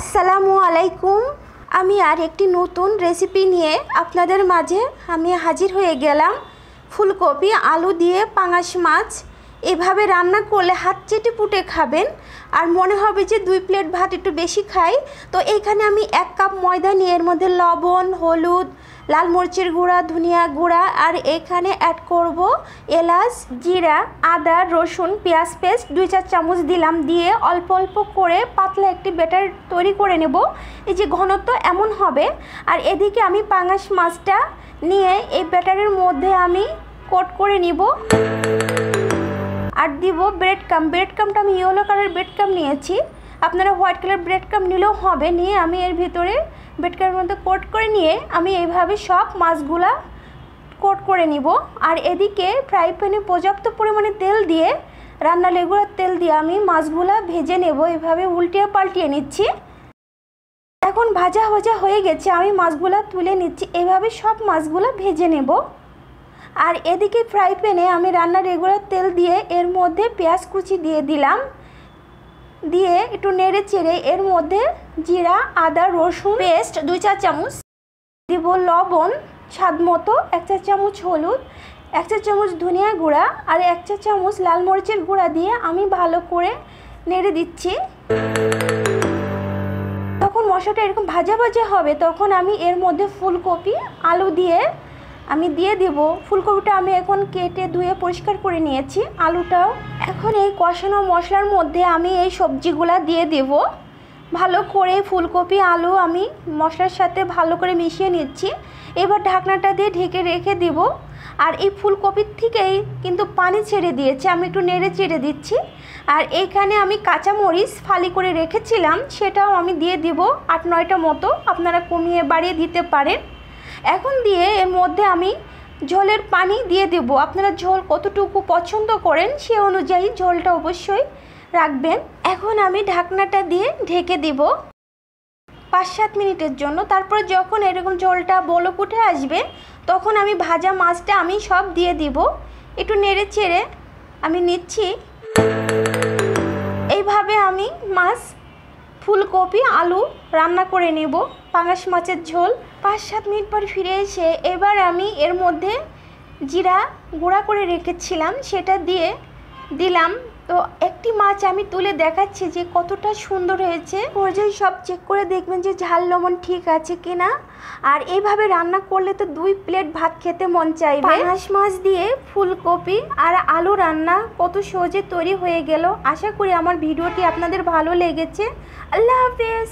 আসসালামু আলাইকুম। আমি আর একটি নতুন রেসিপি নিয়ে আপনাদের মাঝে আমি হাজির হয়ে গেলাম। ফুলকপি আলু দিয়ে পাঙাশ মাছ এভাবে রান্না করলে হাত চেটে পুটে খাবেন আর মনে হবে যে 2 প্লেট ভাত একটু বেশি খাই। তো এইখানে আমি 1 কাপ ময়দা নিয়ে এর মধ্যে লবণ, হলুদ, লাল মরিচের গুঁড়া, ধনিয়া গুঁড়া আর এখানে অ্যাড করব এলাচ, জিরা, আদা, রসুন, পেঁয়াজ পেস্ট 2-4 চামচ দিলাম। দিয়ে অল্প অল্প করে পাতলা একটি ব্যাটার তৈরি করে নেব। এই যে ঘনত্ব এমন হবে। আর এদিকে আমি পাঙাশ মাছটা নিয়ে এই ব্যাটারের মধ্যে আমি কোট করে নিব আর দিব ব্রেড ক্রাম্বটা আমি ইয়েলো কালার ব্রেড ক্রাম্ব নিয়েছি, আপনারা হোয়াইট কালার ব্রেড ক্রাম্ব নিলেও হবে। নিয়ে আমি এর ভিতরে ব্রেড ক্রাম্বের মধ্যে কোট করে নিয়ে আমি এইভাবে সব মাছগুলা কোট করে নিব। আর এদিকে ফ্রাই প্যানে পর্যাপ্ত পরিমাণে তেল দিয়ে রান্না রেগুলার তেল দিয়ে আমি মাছগুলা ভেজে নেব। এভাবে উল্টিয়ে পাল্টিয়ে নিচ্ছি। এখন ভাজা হয়ে গেছে, আমি মাছগুলা তুলে নিচ্ছি। এভাবে সব মাছগুলা ভেজে নেব। আর এদিকে ফ্রাই প্যানে আমি রান্না রেগুলার তেল দিয়ে এর মধ্যে পেঁয়াজ কুচি দিয়ে দিলাম। দিয়ে একটু নেড়ে চেড়ে এর মধ্যে জিরা, আদা, রসুন পেস্ট 2-4 চামচ দিব, লবণ স্বাদ মতো, 1 চা চামচ হলুদ, 1 চা চামচ ধনিয়া গুঁড়া আর 1 চা চামচ লাল মরিচের গুঁড়া দিয়ে আমি ভালো করে নেড়ে দিচ্ছি। তখন মশলাটা এরকম ভাজা হবে, তখন আমি এর মধ্যে ফুলকপি আলু দিয়ে আমি দিয়ে দিব। ফুলকপিটা আমি এখন কেটে ধুয়ে পরিষ্কার করে নিয়েছি, আলুটাও। এখন এই কষানো মশলার মধ্যে আমি এই সবজিগুলা দিয়ে দেব। ভালো করে ফুলকপি আলু আমি মশলার সাথে ভালো করে মিশিয়ে নিচ্ছি। এবার ঢাকনাটা দিয়ে ঢেকে রেখে দিব। আর এই ফুলকপির থেকেই কিন্তু পানি ছেড়ে দিয়েছে, আমি একটু নেড়ে চেড়ে দিচ্ছি। আর এইখানে আমি কাঁচামরিচ ফালি করে রেখেছিলাম, সেটাও আমি দিয়ে দিব 8-9টা মতো, আপনারা কমিয়ে বাড়িয়ে দিতে পারেন। এখন দিয়ে এর মধ্যে আমি ঝোলের পানি দিয়ে দেব। আপনারা ঝোল কতটুকু পছন্দ করেন সে অনুযায়ী ঝোলটা অবশ্যই রাখবেন। এখন আমি ঢাকনাটা দিয়ে ঢেকে দিব 5-7 মিনিটের জন্য। তারপর যখন এরকম ঝোলটা বলক উঠে আসবে তখন আমি ভাজা মাছটা আমি সব দিয়ে দিব। একটু নেড়ে চেড়ে আমি নিচ্ছি। এইভাবে আমি মাছ ফুলকপি আলু রান্না করে নেব, পাঙাশ মাছের ঝোল। 5-7 মিনিট পর ফিরে এসে এবার আমি এর মধ্যে জিরা গুঁড়া করে রেখেছিলাম সেটা দিয়ে দিলাম। তো একটি মাছ আমি তুলে দেখাচ্ছি যে কতটা সুন্দর হয়েছে। পর্যায়ে সব চেক করে দেখবেন যে ঝাল লবণ ঠিক আছে কিনা। আর এইভাবে রান্না করলে তো 2 প্লেট ভাত খেতে মন চাইবে। পাঙাশ মাছ দিয়ে ফুলকপি আর আলু রান্না কত সহজে তৈরি হয়ে গেল। আশা করি আমার ভিডিওটি আপনাদের ভালো লেগেছে। আল্লাহ হাফেজ।